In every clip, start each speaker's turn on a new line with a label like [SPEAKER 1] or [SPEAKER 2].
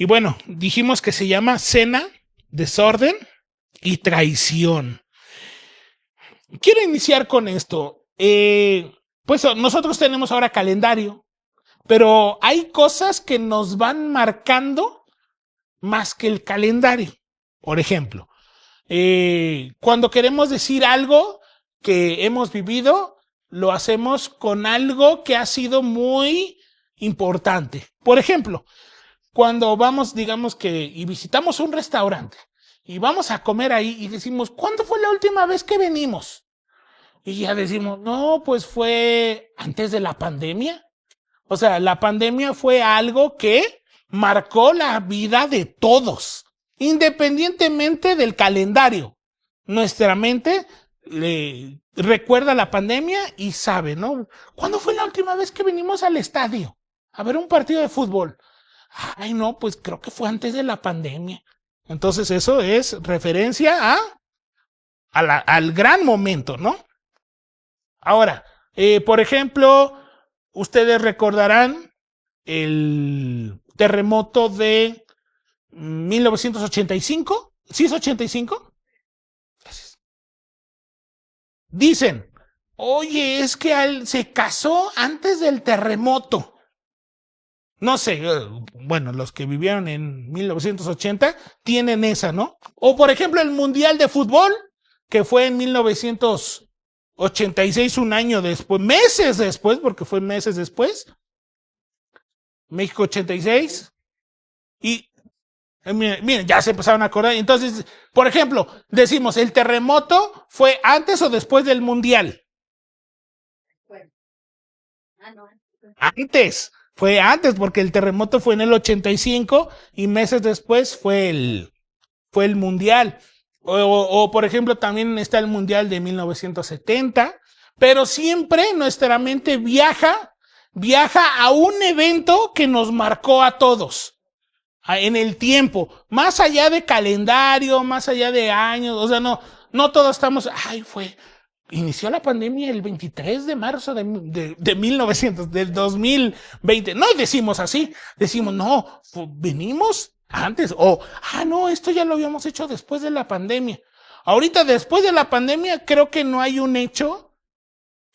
[SPEAKER 1] Y bueno, dijimos que se llama cena, desorden y traición. Quiero iniciar con esto. Pues nosotros tenemos ahora calendario, pero hay cosas que nos van marcando más que el calendario. Por ejemplo, cuando queremos decir algo que hemos vivido, lo hacemos con algo que ha sido muy importante. Por ejemplo, cuando vamos, digamos que, y visitamos un restaurante y vamos a comer ahí y decimos, ¿cuándo fue la última vez que venimos? Y ya decimos, no, pues fue antes de la pandemia. O sea, la pandemia fue algo que marcó la vida de todos, independientemente del calendario. Nuestra mente recuerda la pandemia y sabe, ¿no? ¿Cuándo fue la última vez que venimos al estadio a ver un partido de fútbol? Ay, no, pues creo que fue antes de la pandemia. Entonces eso es referencia al gran momento, ¿no? Ahora, por ejemplo, ustedes recordarán el terremoto de 1985. ¿Sí es 85? Gracias. Dicen, oye, es que se casó antes del terremoto. No sé, bueno, los que vivieron en 1980 tienen esa, ¿no? O por ejemplo el Mundial de Fútbol, que fue en 1986, un año después, meses después, porque fue meses después, México 86, y miren, ya se empezaron a acordar. Entonces, por ejemplo, decimos, ¿el terremoto fue antes o después del Mundial?
[SPEAKER 2] Bueno. No.
[SPEAKER 1] Antes. Fue antes, porque el terremoto fue en el 85 y meses después fue el Mundial. O, por ejemplo, también está el Mundial de 1970, pero siempre nuestra mente viaja a un evento que nos marcó a todos en el tiempo, más allá de calendario, más allá de años. O sea, no todos estamos, inició la pandemia el 23 de marzo de 1900, del 2020. No decimos así, decimos, no, venimos antes, no, esto ya lo habíamos hecho después de la pandemia. Ahorita, después de la pandemia, creo que no hay un hecho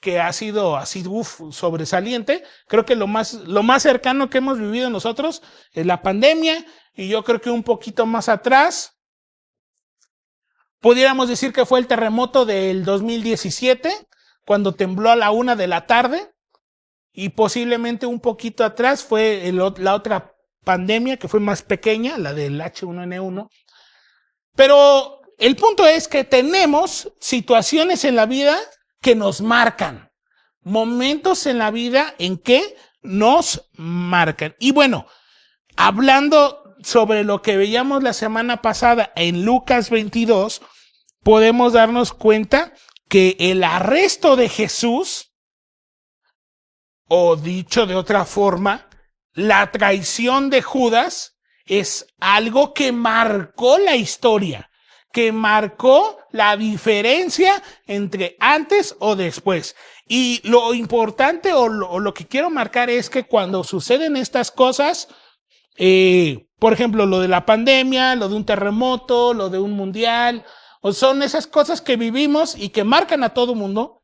[SPEAKER 1] que ha sido así, sobresaliente. Creo que lo más cercano que hemos vivido nosotros es la pandemia, y yo creo que un poquito más atrás, pudiéramos decir que fue el terremoto del 2017, cuando tembló a la 1 de la tarde, y posiblemente un poquito atrás fue la otra pandemia, que fue más pequeña, la del H1N1. Pero el punto es que tenemos situaciones en la vida que nos marcan, momentos en la vida en que nos marcan. Y bueno, hablando sobre lo que veíamos la semana pasada en Lucas 22, podemos darnos cuenta que el arresto de Jesús, o dicho de otra forma, la traición de Judas, es algo que marcó la historia, que marcó la diferencia entre antes o después. Y lo importante o lo que quiero marcar es que cuando suceden estas cosas, por ejemplo, lo de la pandemia, lo de un terremoto, lo de un mundial, o son esas cosas que vivimos y que marcan a todo mundo,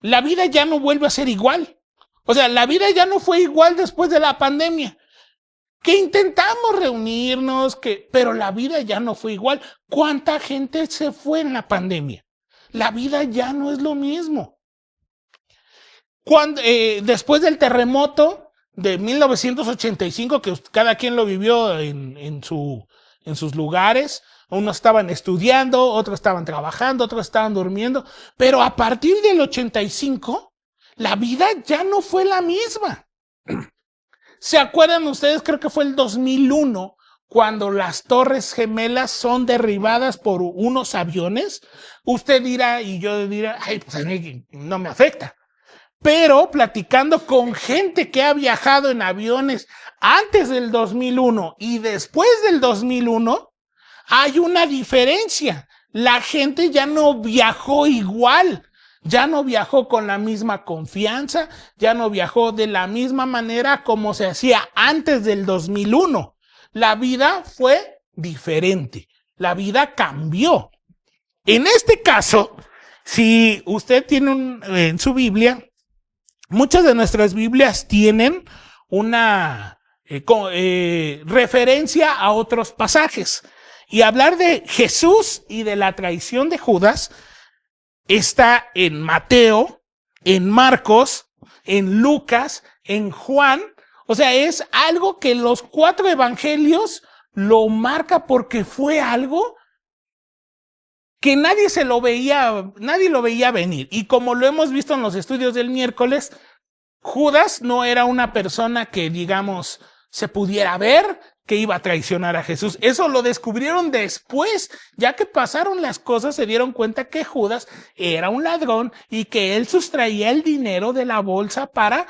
[SPEAKER 1] la vida ya no vuelve a ser igual. O sea, la vida ya no fue igual después de la pandemia. Que intentamos reunirnos, pero la vida ya no fue igual. ¿Cuánta gente se fue en la pandemia? La vida ya no es lo mismo. Después del terremoto de 1985, que cada quien lo vivió en sus lugares, unos estaban estudiando, otros estaban trabajando, otros estaban durmiendo, pero a partir del 85, la vida ya no fue la misma. ¿Se acuerdan ustedes? Creo que fue el 2001, cuando las Torres Gemelas son derribadas por unos aviones. Usted dirá, y yo dirá, pues a mí no me afecta. Pero platicando con gente que ha viajado en aviones antes del 2001 y después del 2001, hay una diferencia. La gente ya no viajó igual. Ya no viajó con la misma confianza, ya no viajó de la misma manera como se hacía antes del 2001. la vida fue diferente, la vida cambió. En este caso, si usted tiene en su Biblia, muchas de nuestras Biblias tienen una referencia a otros pasajes. Y hablar de Jesús y de la traición de Judas está en Mateo, en Marcos, en Lucas, en Juan. O sea, es algo que los 4 evangelios lo marca porque fue algo que nadie lo veía venir. Y como lo hemos visto en los estudios del miércoles, Judas no era una persona que, digamos, se pudiera ver que iba a traicionar a Jesús. Eso lo descubrieron después, ya que pasaron las cosas, se dieron cuenta que Judas era un ladrón y que él sustraía el dinero de la bolsa para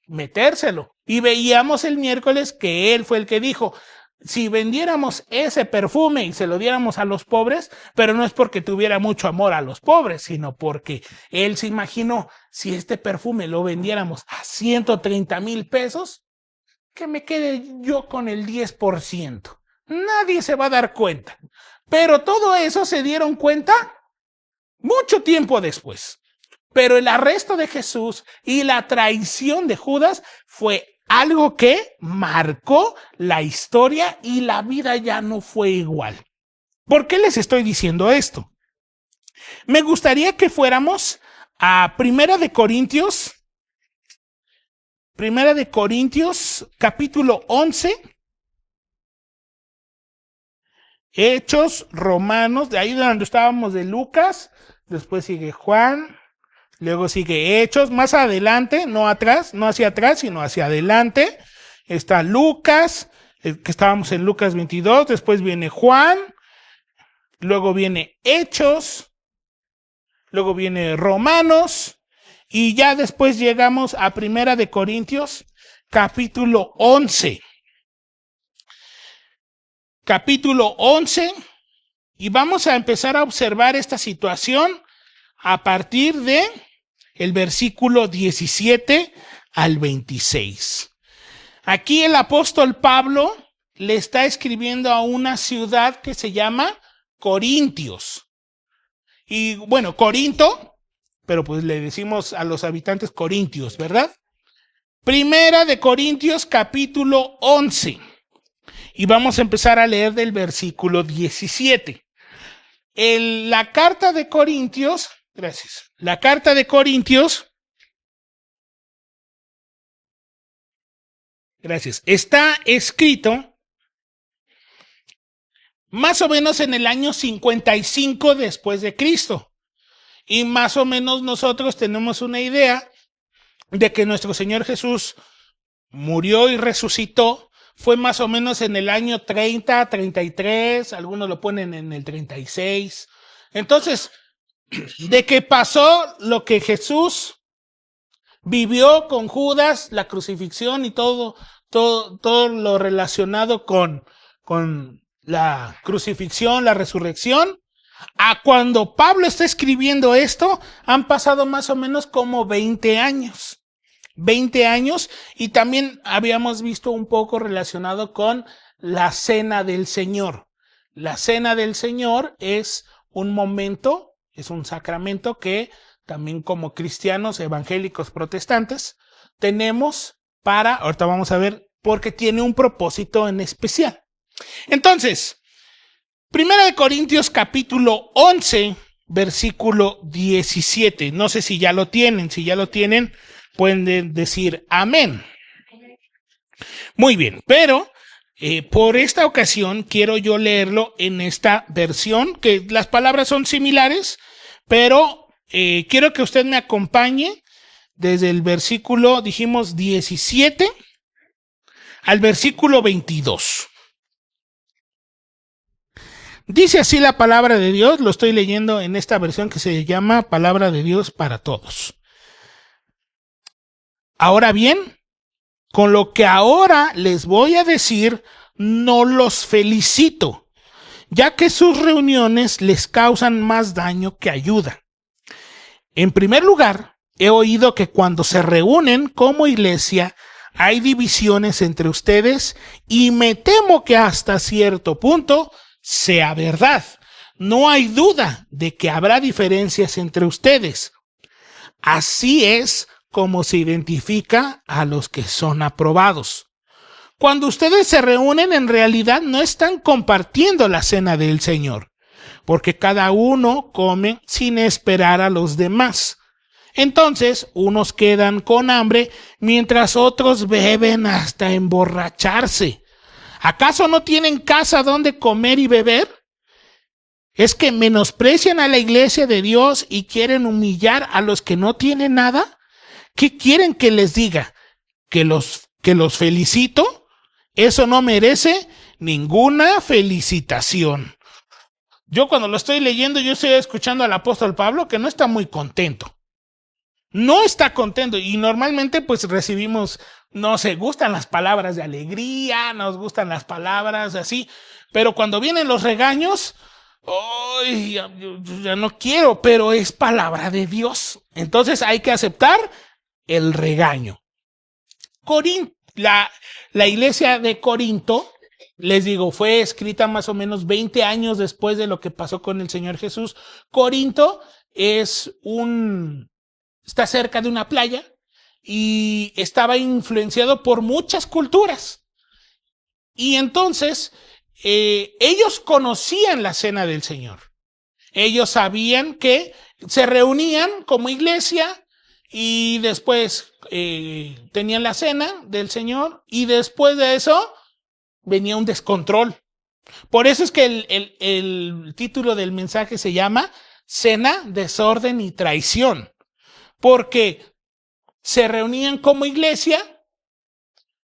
[SPEAKER 1] metérselo. Y veíamos el miércoles que él fue el que dijo, si vendiéramos ese perfume y se lo diéramos a los pobres, pero no es porque tuviera mucho amor a los pobres, sino porque él se imaginó, si este perfume lo vendiéramos a 130,000 pesos, que me quede yo con el 10%. Nadie se va a dar cuenta. Pero todo eso se dieron cuenta mucho tiempo después. Pero el arresto de Jesús y la traición de Judas fue algo que marcó la historia y la vida ya no fue igual. ¿Por qué les estoy diciendo esto? Me gustaría que fuéramos a Primera de Corintios, capítulo 11, Hechos, Romanos, de ahí donde estábamos de Lucas, después sigue Juan, luego sigue Hechos, más adelante, no atrás, no hacia atrás, sino hacia adelante, está Lucas, que estábamos en Lucas 22, después viene Juan, luego viene Hechos, luego viene Romanos, y ya después llegamos a Primera de Corintios, capítulo 11. Capítulo 11, y vamos a empezar a observar esta situación a partir de el versículo 17 al 26. Aquí el apóstol Pablo le está escribiendo a una ciudad que se llama Corintios. Y bueno, Corinto, pero pues le decimos a los habitantes corintios, ¿verdad? Primera de Corintios, capítulo 11. Y vamos a empezar a leer del versículo 17. La carta de Corintios, gracias. La carta de Corintios, gracias, está escrito más o menos en el año 55 después de Cristo. Y más o menos nosotros tenemos una idea de que nuestro Señor Jesús murió y resucitó. Fue más o menos en el año 30, 33, algunos lo ponen en el 36. Entonces, de que pasó lo que Jesús vivió con Judas, la crucifixión y todo lo relacionado con la crucifixión, la resurrección, a cuando Pablo está escribiendo esto, han pasado más o menos como 20 años. 20 años, y también habíamos visto un poco relacionado con la Cena del Señor. La Cena del Señor es un momento, es un sacramento que también como cristianos evangélicos protestantes tenemos ahorita vamos a ver, porque tiene un propósito en especial. Entonces, Primera de Corintios capítulo 11, versículo 17. No sé si ya lo tienen. Si ya lo tienen, pueden decir amén. Muy bien, pero por esta ocasión quiero yo leerlo en esta versión, que las palabras son similares, pero quiero que usted me acompañe desde el versículo, dijimos 17, al versículo 22. Dice así la palabra de Dios, lo estoy leyendo en esta versión que se llama Palabra de Dios para Todos. Ahora bien, con lo que ahora les voy a decir, no los felicito, ya que sus reuniones les causan más daño que ayuda. En primer lugar, he oído que cuando se reúnen como iglesia, hay divisiones entre ustedes y me temo que hasta cierto punto sea verdad. No hay duda de que habrá diferencias entre ustedes. Así es como se identifica a los que son aprobados. Cuando ustedes se reúnen, en realidad no están compartiendo la cena del Señor, porque cada uno come sin esperar a los demás. Entonces, unos quedan con hambre, mientras otros beben hasta emborracharse. ¿Acaso no tienen casa donde comer y beber? ¿Es que menosprecian a la iglesia de Dios y quieren humillar a los que no tienen nada? ¿Qué quieren que les diga? ¿Que los felicito? Eso no merece ninguna felicitación. Yo cuando lo estoy leyendo, yo estoy escuchando al apóstol Pablo que no está muy contento. No está contento y normalmente pues recibimos, nos gustan las palabras de alegría, nos gustan las palabras así, pero cuando vienen los regaños, ¡ay! Ya no quiero, pero es palabra de Dios. Entonces hay que aceptar el regaño. La iglesia de Corinto, les digo, fue escrita más o menos 20 años después de lo que pasó con el Señor Jesús. Corinto está cerca de una playa y estaba influenciado por muchas culturas. Y entonces, ellos conocían la cena del Señor. Ellos sabían que se reunían como iglesia y después tenían la cena del Señor y después de eso venía un descontrol. Por eso es que el título del mensaje se llama Cena, Desorden y Traición. Porque se reunían como iglesia,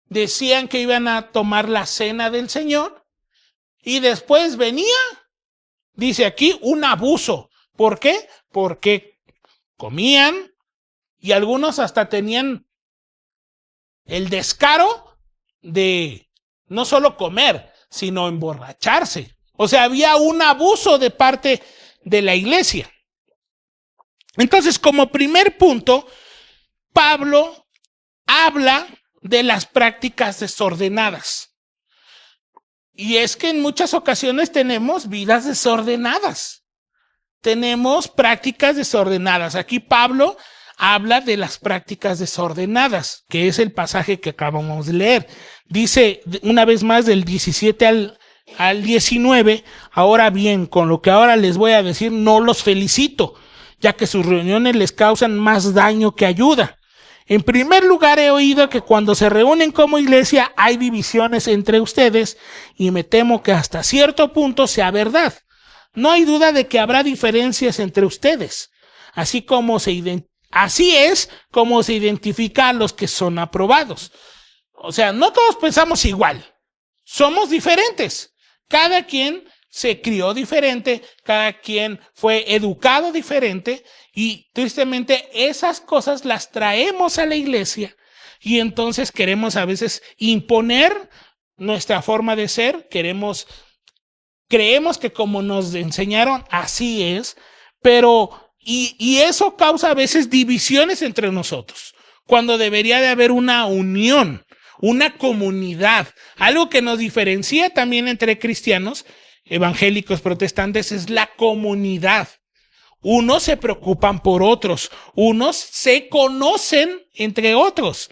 [SPEAKER 1] decían que iban a tomar la cena del Señor y después venía, dice aquí, un abuso. ¿Por qué? Porque comían y algunos hasta tenían el descaro de no solo comer, sino emborracharse. O sea, había un abuso de parte de la iglesia. Entonces, como primer punto, Pablo habla de las prácticas desordenadas. Y es que en muchas ocasiones tenemos vidas desordenadas. Tenemos prácticas desordenadas. Aquí Pablo habla de las prácticas desordenadas, que es el pasaje que acabamos de leer. Dice una vez más del 17 al 19, ahora bien, con lo que ahora les voy a decir, no los felicito, ya que sus reuniones les causan más daño que ayuda. En primer lugar, he oído que cuando se reúnen como iglesia hay divisiones entre ustedes y me temo que hasta cierto punto sea verdad. No hay duda de que habrá diferencias entre ustedes, así es como se identifica a los que son aprobados. O sea, no todos pensamos igual, somos diferentes. Cada quien se crió diferente, cada quien fue educado diferente y tristemente esas cosas las traemos a la iglesia y entonces queremos a veces imponer nuestra forma de ser, creemos que como nos enseñaron así es, pero y eso causa a veces divisiones entre nosotros, cuando debería de haber una unión, una comunidad, algo que nos diferencia también entre cristianos evangélicos protestantes es la comunidad. Unos se preocupan por otros, unos se conocen entre otros.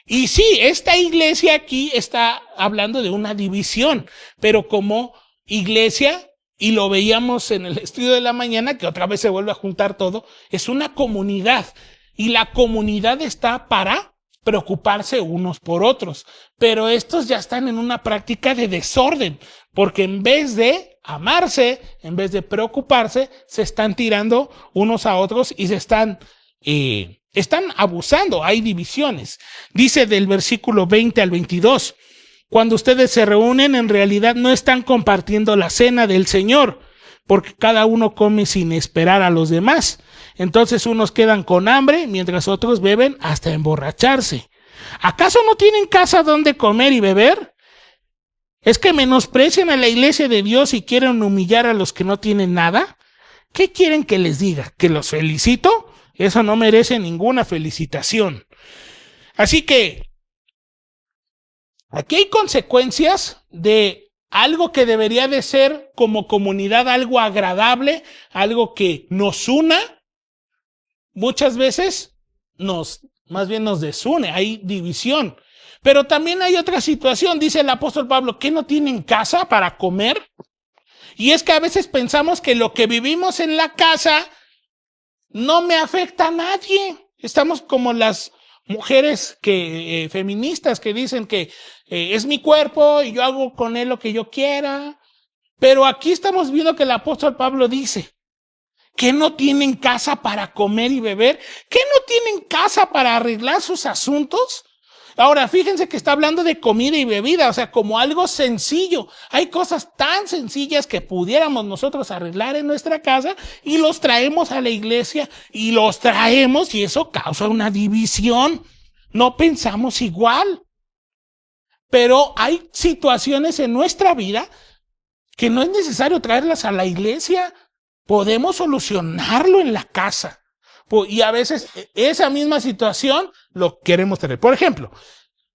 [SPEAKER 1] Y sí, esta iglesia aquí está hablando de una división, pero como iglesia, y lo veíamos en el estudio de la mañana, que otra vez se vuelve a juntar todo, es una comunidad. Y la comunidad está para preocuparse unos por otros. Pero estos ya están en una práctica de desorden, porque en vez de amarse, en vez de preocuparse, se están tirando unos a otros y se están abusando. Hay divisiones. Dice del versículo 20 al 22, cuando ustedes se reúnen, en realidad no están compartiendo la cena del Señor, porque cada uno come sin esperar a los demás. Entonces unos quedan con hambre, mientras otros beben hasta emborracharse. ¿Acaso no tienen casa donde comer y beber? ¿Es que menosprecian a la iglesia de Dios y quieren humillar a los que no tienen nada? ¿Qué quieren que les diga? ¿Que los felicito? Eso no merece ninguna felicitación. Así que Aquí hay consecuencias de algo que debería de ser como comunidad algo agradable, algo que nos una, muchas veces más bien nos desune, hay división. Pero también hay otra situación, dice el apóstol Pablo, ¿que no tienen casa para comer? Y es que a veces pensamos que lo que vivimos en la casa no me afecta a nadie. Estamos como las mujeres feministas que dicen que es mi cuerpo y yo hago con él lo que yo quiera. Pero aquí estamos viendo que el apóstol Pablo dice que no tienen casa para comer y beber, que no tienen casa para arreglar sus asuntos. Ahora, fíjense que está hablando de comida y bebida, o sea, como algo sencillo. Hay cosas tan sencillas que pudiéramos nosotros arreglar en nuestra casa y los traemos a la iglesia y los traemos y eso causa una división. No pensamos igual. Pero hay situaciones en nuestra vida que no es necesario traerlas a la iglesia. Podemos solucionarlo en la casa. Y a veces esa misma situación lo queremos tener. Por ejemplo,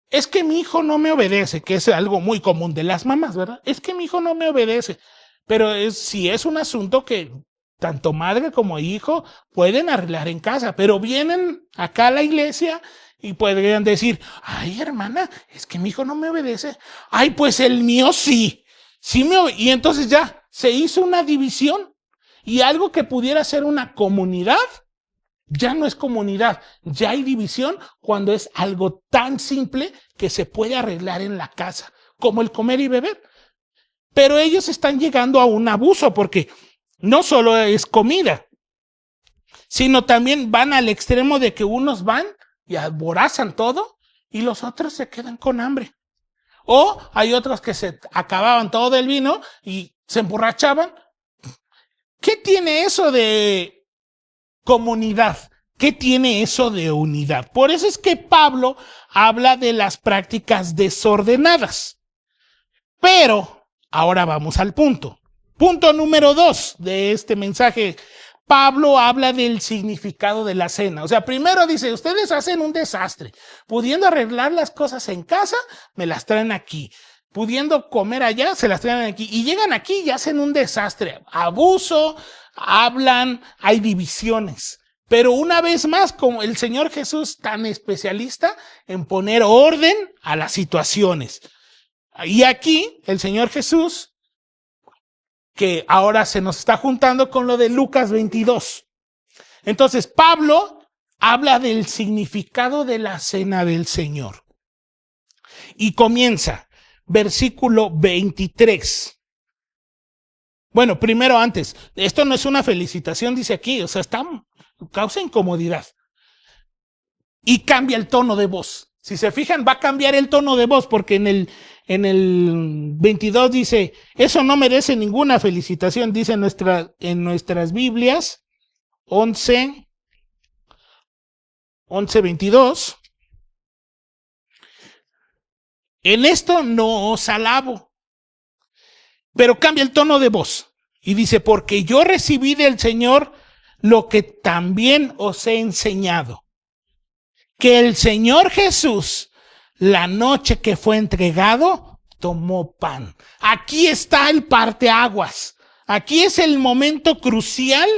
[SPEAKER 1] es que mi hijo no me obedece, que es algo muy común de las mamás, ¿verdad? Es que mi hijo no me obedece. Pero si es un asunto que tanto madre como hijo pueden arreglar en casa, pero vienen acá a la iglesia y podrían decir, ay, hermana, es que mi hijo no me obedece. Ay, pues el mío sí. Y entonces ya se hizo una división y algo que pudiera ser una comunidad ya no es comunidad, ya hay división cuando es algo tan simple que se puede arreglar en la casa, como el comer y beber. Pero ellos están llegando a un abuso porque no solo es comida, sino también van al extremo de que unos van y aborazan todo y los otros se quedan con hambre. O hay otros que se acababan todo el vino y se emborrachaban. ¿Qué tiene eso de comunidad? ¿Qué tiene eso de unidad? Por eso es que Pablo habla de las prácticas desordenadas. Pero ahora vamos al punto. Punto número 2 de este mensaje. Pablo habla del significado de la cena. O sea, primero dice, ustedes hacen un desastre. Pudiendo arreglar las cosas en casa, me las traen aquí. Pudiendo comer allá, se las traen aquí. Y llegan aquí y hacen un desastre. Abuso, hablan, hay divisiones. Pero una vez más, como el Señor Jesús tan especialista en poner orden a las situaciones. Y aquí el Señor Jesús, que ahora se nos está juntando con lo de Lucas 22. Entonces, Pablo habla del significado de la cena del Señor. Y comienza, versículo 23. Bueno, primero antes, esto no es una felicitación, dice aquí, o sea, causa incomodidad. Y cambia el tono de voz. Si se fijan, va a cambiar el tono de voz, porque en el 22 dice, eso no merece ninguna felicitación, dice en nuestras Biblias, 11:22. En esto no os alabo. Pero cambia el tono de voz y dice, porque yo recibí del Señor lo que también os he enseñado. Que el Señor Jesús, la noche que fue entregado, tomó pan. Aquí está el parteaguas. Aquí es el momento crucial.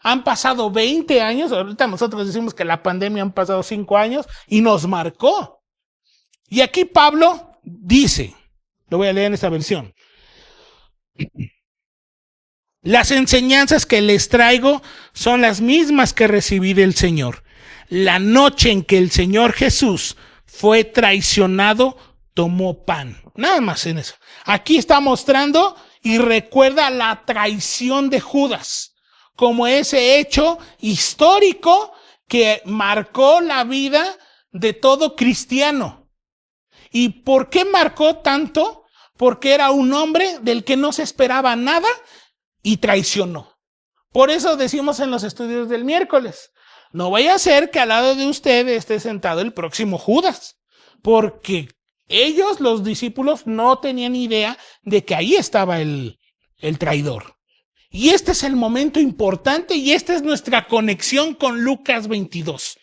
[SPEAKER 1] Han pasado 20 años. Ahorita nosotros decimos que la pandemia han pasado 5 años y nos marcó. Y aquí Pablo dice, lo voy a leer en esta versión. Las enseñanzas que les traigo son las mismas que recibí del Señor. La noche en que el Señor Jesús fue traicionado, tomó pan. Nada más en eso. Aquí está mostrando y recuerda la traición de Judas como ese hecho histórico que marcó la vida de todo cristiano. ¿Y por qué marcó tanto? Porque era un hombre del que no se esperaba nada y traicionó. Por eso decimos en los estudios del miércoles, no vaya a ser que al lado de usted esté sentado el próximo Judas, porque ellos, los discípulos, no tenían idea de que ahí estaba el traidor. Y este es el momento importante y esta es nuestra conexión con Lucas 22.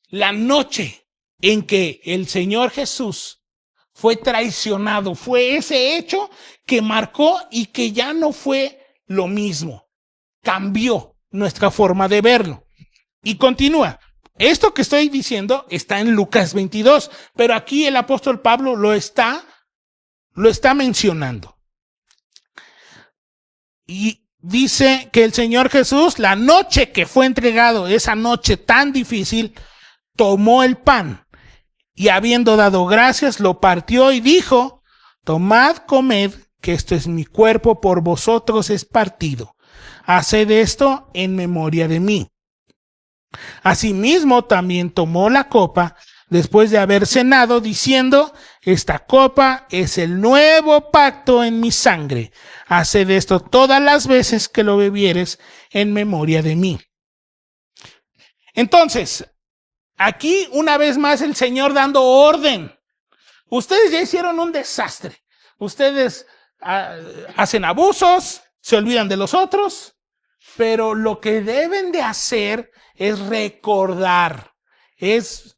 [SPEAKER 1] La noche en que el Señor Jesús fue traicionado. Fue ese hecho que marcó y que ya no fue lo mismo. Cambió nuestra forma de verlo. Y continúa. Esto que estoy diciendo está en Lucas 22, pero aquí el apóstol Pablo lo está mencionando. Y dice que el Señor Jesús, la noche que fue entregado, esa noche tan difícil, tomó el pan y habiendo dado gracias, lo partió y dijo: tomad, comed, que esto es mi cuerpo, por vosotros es partido. Haced esto en memoria de mí. Asimismo, también tomó la copa después de haber cenado, diciendo: esta copa es el nuevo pacto en mi sangre. Haced esto todas las veces que lo bebieres en memoria de mí. Entonces, aquí una vez más el Señor dando orden. Ustedes ya hicieron un desastre. Ustedes hacen abusos, se olvidan de los otros, pero lo que deben de hacer es recordar, es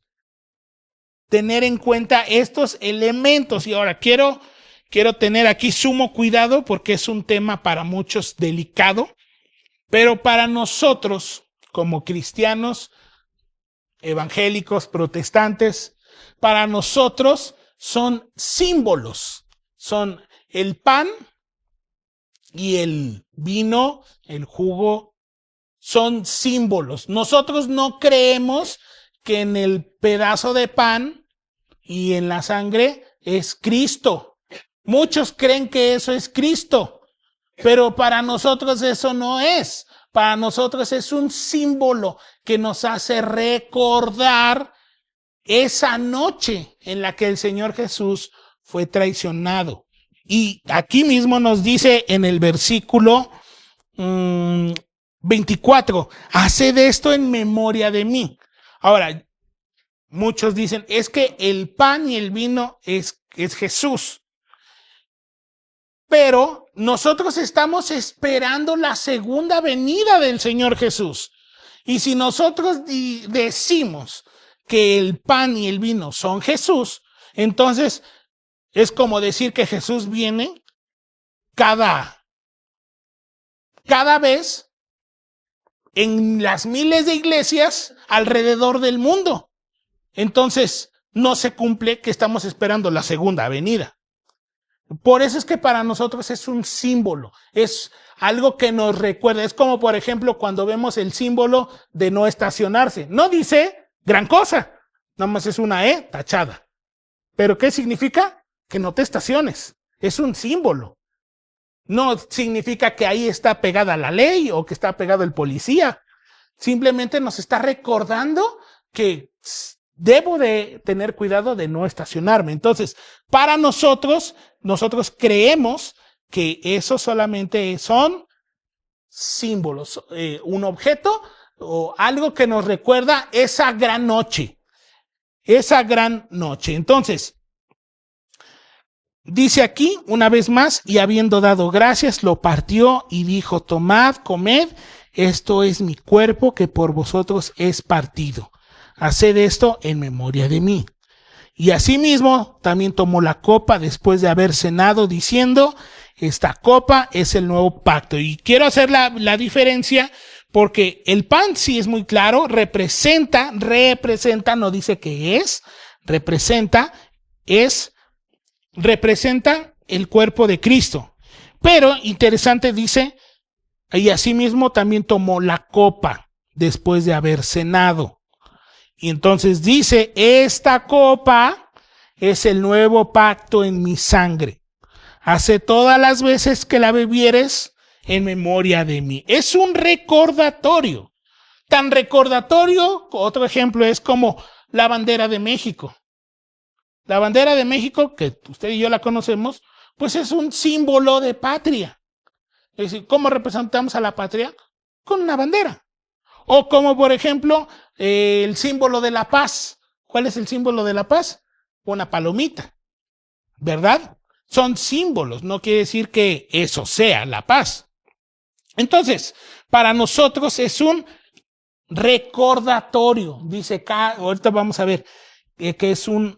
[SPEAKER 1] tener en cuenta estos elementos. Y ahora quiero tener aquí sumo cuidado porque es un tema para muchos delicado, pero para nosotros como cristianos, evangélicos, protestantes, para nosotros son símbolos, son el pan y el vino, el jugo, son símbolos. Nosotros no creemos que en el pedazo de pan y en la sangre es Cristo. Muchos creen que eso es Cristo, pero para nosotros eso no es. Para nosotros es un símbolo que nos hace recordar esa noche en la que el Señor Jesús fue traicionado. Y aquí mismo nos dice en el versículo 24, haced esto en memoria de mí. Ahora, muchos dicen, es que el pan y el vino es Jesús. Pero nosotros estamos esperando la segunda venida del Señor Jesús. Y si nosotros decimos que el pan y el vino son Jesús, entonces es como decir que Jesús viene cada vez en las miles de iglesias alrededor del mundo. Entonces no se cumple que estamos esperando la segunda venida. Por eso es que para nosotros es un símbolo, es algo que nos recuerda. Es como, por ejemplo, cuando vemos el símbolo de no estacionarse. No dice gran cosa, nada más es una E tachada. ¿Pero qué significa? Que no te estaciones. Es un símbolo. No significa que ahí está pegada la ley o que está pegado el policía. Simplemente nos está recordando que debo de tener cuidado de no estacionarme. Entonces, para nosotros creemos que eso solamente son símbolos, un objeto o algo que nos recuerda esa gran noche. Esa gran noche. Entonces, dice aquí una vez más, y habiendo dado gracias, lo partió y dijo: tomad, comed, esto es mi cuerpo que por vosotros es partido. Haced esto en memoria de mí. Y asimismo también tomó la copa después de haber cenado, diciendo: esta copa es el nuevo pacto. Y quiero hacer la diferencia porque el pan sí es muy claro, representa, no dice que es, representa el cuerpo de Cristo. Pero interesante dice, y asimismo también tomó la copa después de haber cenado. Y entonces dice: esta copa es el nuevo pacto en mi sangre. Hace todas las veces que la bebieres en memoria de mí. Es un recordatorio. Tan recordatorio, otro ejemplo es como la bandera de México. La bandera de México, que usted y yo la conocemos, pues es un símbolo de patria. Es decir, ¿cómo representamos a la patria? Con una bandera. O como, por ejemplo, el símbolo de la paz. ¿Cuál es el símbolo de la paz? Una palomita, ¿verdad? Son símbolos, no quiere decir que eso sea la paz. Entonces, para nosotros es un recordatorio. Dice acá, ahorita vamos a ver que es un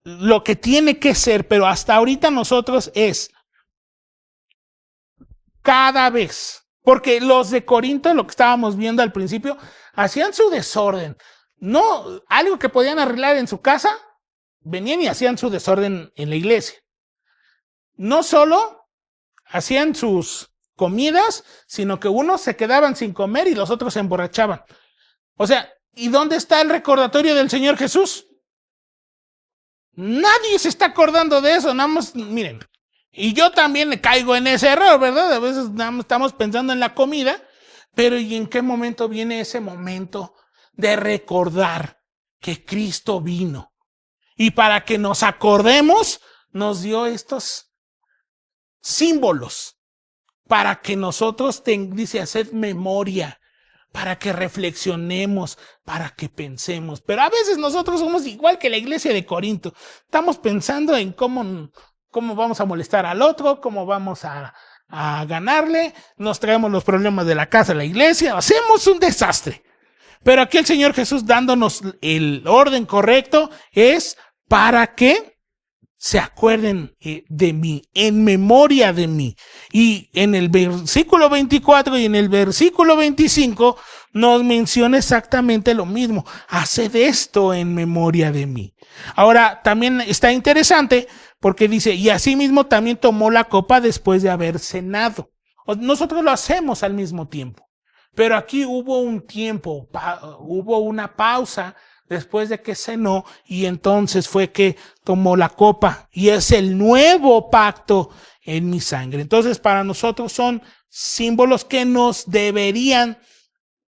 [SPEAKER 1] lo que tiene que ser, pero hasta ahorita nosotros es cada vez, porque los de Corinto, lo que estábamos viendo al principio, hacían su desorden. No, algo que podían arreglar en su casa, venían y hacían su desorden en la iglesia. No solo hacían sus comidas, sino que unos se quedaban sin comer y los otros se emborrachaban. O sea, ¿y dónde está el recordatorio del Señor Jesús? Nadie se está acordando de eso, nada más, miren. Y yo también le caigo en ese error, ¿verdad? A veces nada más estamos pensando en la comida, pero ¿y en qué momento viene ese momento de recordar que Cristo vino? Y para que nos acordemos, nos dio estos símbolos para que nosotros, dice, haced memoria, para que reflexionemos, para que pensemos. Pero a veces nosotros somos igual que la iglesia de Corinto. Estamos pensando en cómo vamos a molestar al otro, cómo vamos a ganarle, nos traemos los problemas de la casa a la iglesia, hacemos un desastre. Pero aquí el Señor Jesús dándonos el orden correcto es para que se acuerden de mí, en memoria de mí. Y en el versículo 24 y en el versículo 25 nos menciona exactamente lo mismo. Haced esto en memoria de mí. Ahora, también está interesante porque dice, y asimismo también tomó la copa después de haber cenado. Nosotros lo hacemos al mismo tiempo. Pero aquí hubo un tiempo, hubo una pausa después de que cenó, y entonces fue que tomó la copa, y es el nuevo pacto en mi sangre. Entonces, para nosotros son símbolos que nos deberían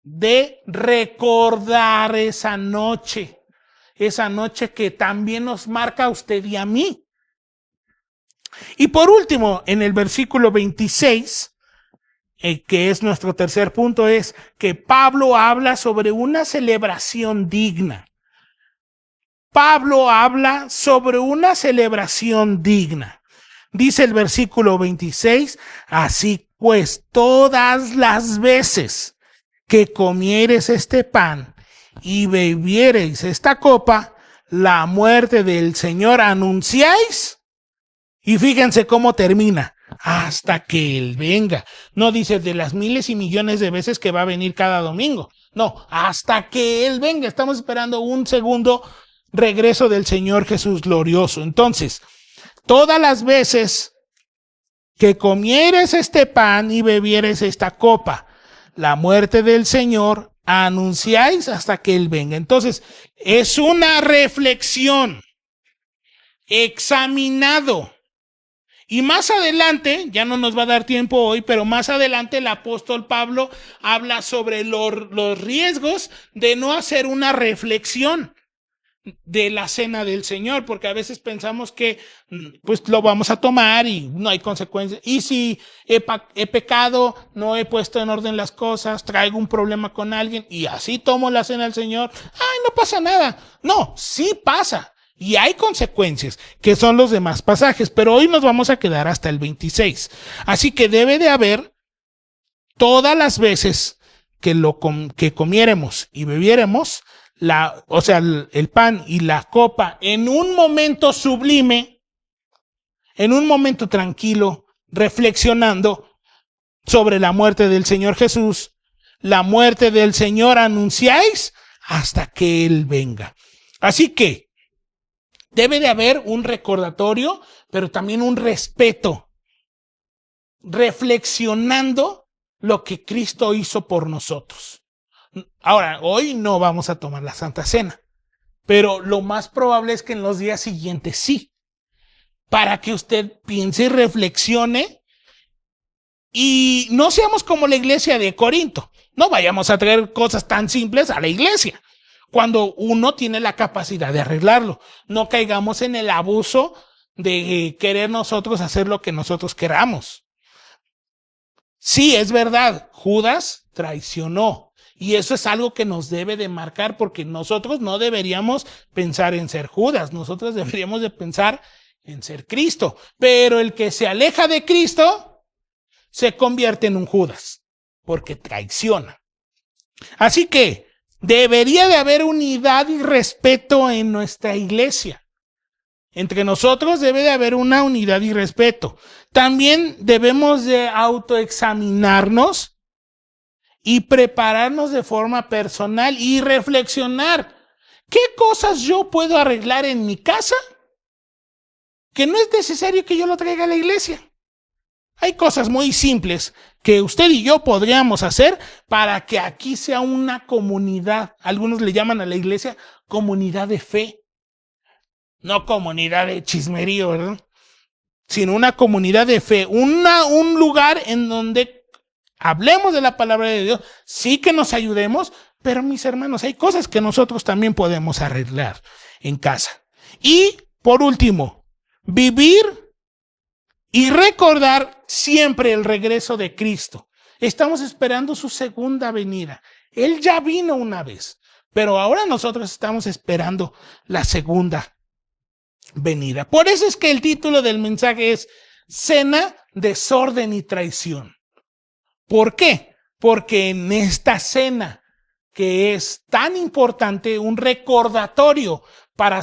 [SPEAKER 1] de recordar esa noche que también nos marca a usted y a mí. Y por último, en el versículo 26, que es nuestro tercer punto, es que Pablo habla sobre una celebración digna. Pablo habla sobre una celebración digna. Dice el versículo 26, así pues, todas las veces que comiereis este pan y bebiereis esta copa, la muerte del Señor anunciáis. Y fíjense cómo termina. Hasta que Él venga. No dice de las miles y millones de veces que va a venir cada domingo. No, hasta que Él venga. Estamos esperando un segundo regreso del Señor Jesús glorioso. Entonces, todas las veces que comieres este pan y bebieres esta copa, la muerte del Señor anunciáis hasta que Él venga. Entonces, es una reflexión examinado. Y más adelante, ya no nos va a dar tiempo hoy, pero más adelante el apóstol Pablo habla sobre los riesgos de no hacer una reflexión de la cena del Señor, porque a veces pensamos que pues lo vamos a tomar y no hay consecuencias. Y si he pecado, no he puesto en orden las cosas, traigo un problema con alguien y así tomo la cena del Señor, ¡ay, no pasa nada! No, sí pasa. Y hay consecuencias, que son los demás pasajes, pero hoy nos vamos a quedar hasta el 26. Así que debe de haber todas las veces que comiéremos y bebiéremos, el pan y la copa en un momento sublime, en un momento tranquilo, reflexionando sobre la muerte del Señor Jesús, la muerte del Señor anunciáis hasta que Él venga. Así que debe de haber un recordatorio, pero también un respeto, reflexionando lo que Cristo hizo por nosotros. Ahora, hoy no vamos a tomar la Santa Cena, pero lo más probable es que en los días siguientes sí, para que usted piense y reflexione y no seamos como la iglesia de Corinto. No vayamos a traer cosas tan simples a la iglesia cuando uno tiene la capacidad de arreglarlo. No caigamos en el abuso de querer nosotros hacer lo que nosotros queramos. Sí, es verdad, Judas traicionó. Y eso es algo que nos debe de marcar, porque nosotros no deberíamos pensar en ser Judas. Nosotros deberíamos de pensar en ser Cristo. Pero el que se aleja de Cristo se convierte en un Judas, porque traiciona. Así que debería de haber unidad y respeto en nuestra iglesia. Entre nosotros debe de haber una unidad y respeto. También debemos de autoexaminarnos y prepararnos de forma personal y reflexionar. ¿Qué cosas yo puedo arreglar en mi casa que no es necesario que yo lo traiga a la iglesia? Hay cosas muy simples que usted y yo podríamos hacer para que aquí sea una comunidad. Algunos le llaman a la iglesia comunidad de fe. No comunidad de chismerío, ¿verdad? Sino una comunidad de fe. Un lugar en donde hablemos de la palabra de Dios. Sí que nos ayudemos, pero mis hermanos, hay cosas que nosotros también podemos arreglar en casa. Y por último, vivir y recordar siempre el regreso de Cristo. Estamos esperando su segunda venida. Él ya vino una vez, pero ahora nosotros estamos esperando la segunda venida. Por eso es que el título del mensaje es Cena, Desorden y Traición. ¿Por qué? Porque en esta cena, que es tan importante, un recordatorio para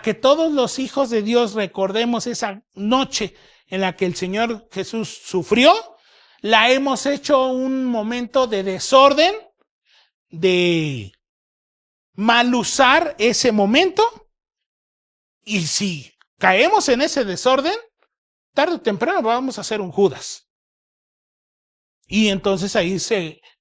[SPEAKER 1] que todos los hijos de Dios recordemos esa noche en la que el Señor Jesús sufrió, la hemos hecho un momento de desorden, de mal usar ese momento, y si caemos en ese desorden, tarde o temprano vamos a hacer un Judas. Y entonces ahí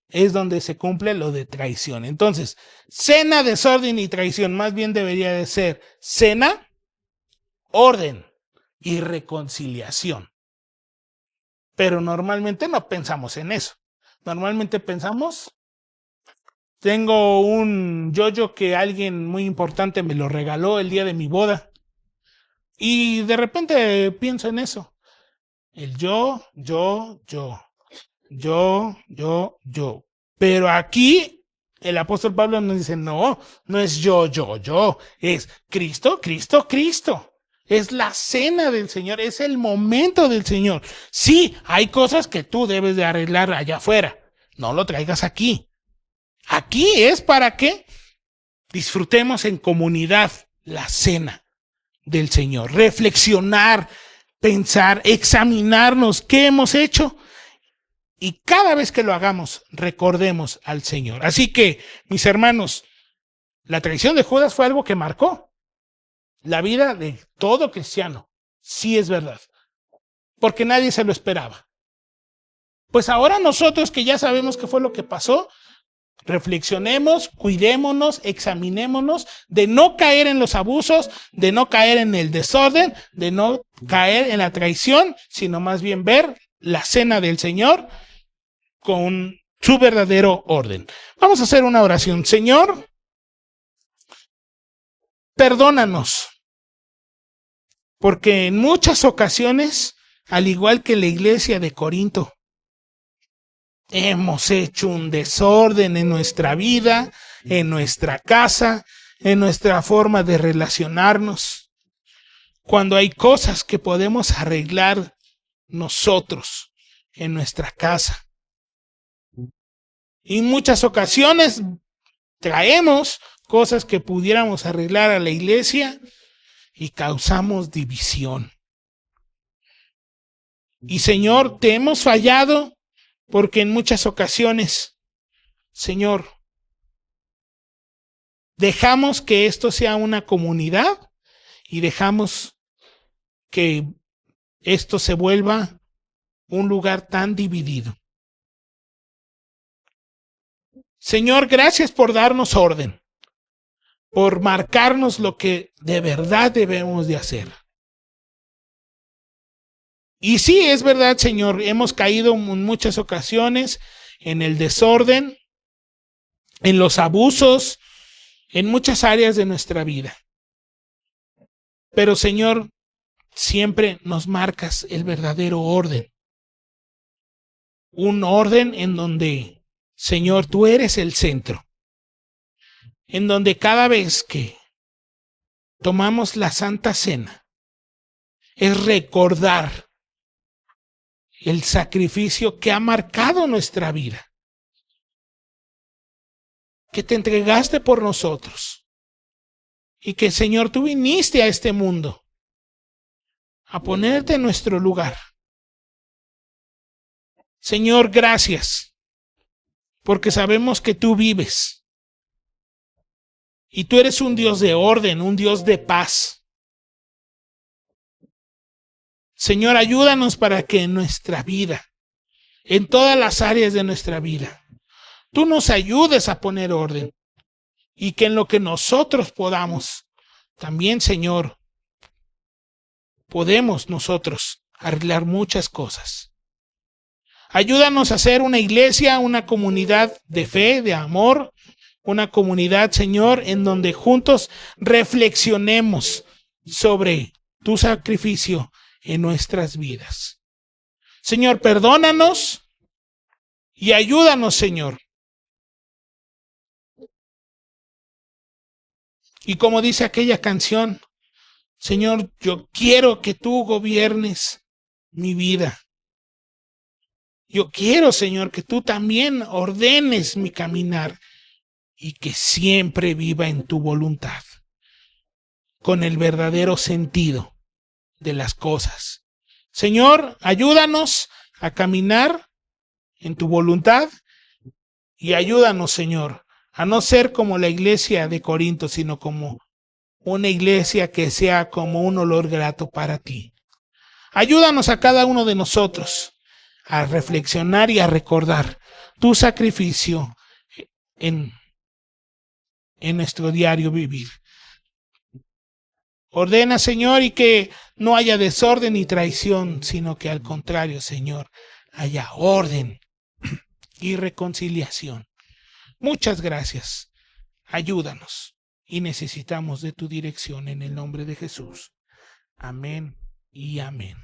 [SPEAKER 1] es donde se cumple lo de traición. Entonces, cena, desorden y traición, más bien debería de ser cena, orden y reconciliación. Pero normalmente no pensamos en eso. Normalmente pensamos, tengo un yoyo que alguien muy importante me lo regaló el día de mi boda. Y de repente pienso en eso. El yo. Pero aquí el apóstol Pablo nos dice, no es yo. Es Cristo. Es la cena del Señor, es el momento del Señor. Sí, hay cosas que tú debes de arreglar allá afuera. No lo traigas aquí. Aquí es para que disfrutemos en comunidad la cena del Señor. Reflexionar, pensar, examinarnos qué hemos hecho. Y cada vez que lo hagamos, recordemos al Señor. Así que, mis hermanos, la traición de Judas fue algo que marcó la vida de todo cristiano. Sí es verdad. Porque nadie se lo esperaba. Pues ahora nosotros que ya sabemos qué fue lo que pasó, reflexionemos, cuidémonos, examinémonos de no caer en los abusos, de no caer en el desorden, de no caer en la traición, sino más bien ver la cena del Señor con su verdadero orden. Vamos a hacer una oración. Señor, perdónanos, porque en muchas ocasiones, al igual que la iglesia de Corinto, hemos hecho un desorden en nuestra vida, en nuestra casa, en nuestra forma de relacionarnos. Cuando hay cosas que podemos arreglar nosotros en nuestra casa. Y en muchas ocasiones traemos cosas que pudiéramos arreglar a la iglesia y causamos división. Y Señor, te hemos fallado porque en muchas ocasiones, Señor, dejamos que esto sea una comunidad y dejamos que esto se vuelva un lugar tan dividido. Señor, gracias por darnos orden, por marcarnos lo que de verdad debemos de hacer. Y sí, es verdad, Señor, hemos caído en muchas ocasiones en el desorden, en los abusos, en muchas áreas de nuestra vida. Pero, Señor, siempre nos marcas el verdadero orden. Un orden en donde, Señor, tú eres el centro. En donde cada vez que tomamos la Santa Cena, es recordar el sacrificio que ha marcado nuestra vida, que te entregaste por nosotros, Y que, Señor, tú viniste a este mundo a ponerte en nuestro lugar. Señor, gracias, porque sabemos que tú vives. Y tú eres un Dios de orden, un Dios de paz. Señor, ayúdanos para que en nuestra vida, en todas las áreas de nuestra vida, tú nos ayudes a poner orden. Y que en lo que nosotros podamos, también, Señor, podemos nosotros arreglar muchas cosas. Ayúdanos a ser una iglesia, una comunidad de fe, de amor, una comunidad, Señor, en donde juntos reflexionemos sobre tu sacrificio en nuestras vidas. Señor, perdónanos y ayúdanos, Señor. Y como dice aquella canción, Señor, yo quiero que tú gobiernes mi vida. Yo quiero, Señor, que tú también ordenes mi caminar y que siempre viva en tu voluntad, con el verdadero sentido de las cosas. Señor, ayúdanos a caminar en tu voluntad y ayúdanos, Señor, a no ser como la iglesia de Corinto, sino como una iglesia que sea como un olor grato para ti. Ayúdanos a cada uno de nosotros a reflexionar y a recordar tu sacrificio en nuestro diario vivir. Ordena, Señor, y que no haya desorden ni traición, sino que al contrario, Señor, haya orden y reconciliación. Muchas gracias. Ayúdanos y necesitamos de tu dirección en el nombre de Jesús. Amén y amén.